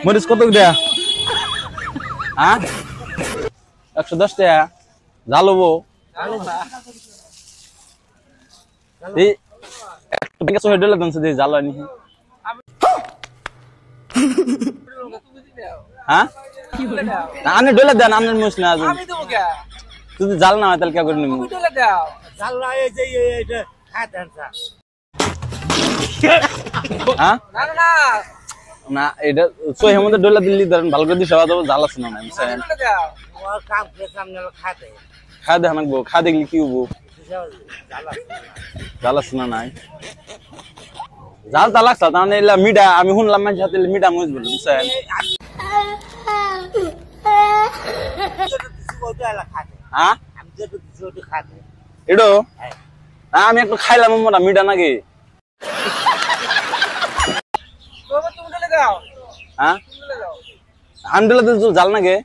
মরিচ কত দেয়া? হ্যাঁ 110 টাকা। জাল হবো এই একটু বেগে সহে ডলে দনছে দিয়ে জাল হয়নি। হ্যাঁ আপনি ডলে দেন, আপনার মুস না যদি জাল না হয় তাহলে কে করে নিব? হ্যাঁ না এটা সহে মধ্যে ডলে দিল্লি ধরেন ভালো করে দিশা দেবো, জাল আছে না খা দেখা নাকবো, খা দেখলি কি হবো? জাল আছে না নাই? জাল তা লাগছে তাহলে এলা মিডা আমি শুনলাম মানুষের হাতে মিডা মুজ বলে বুঝছেন? হ্যাঁ এডো আমি একটু খাইলাম মোটা মিডা নাকি? হ্যাঁ আমি ডলে দিল জাল নাকি?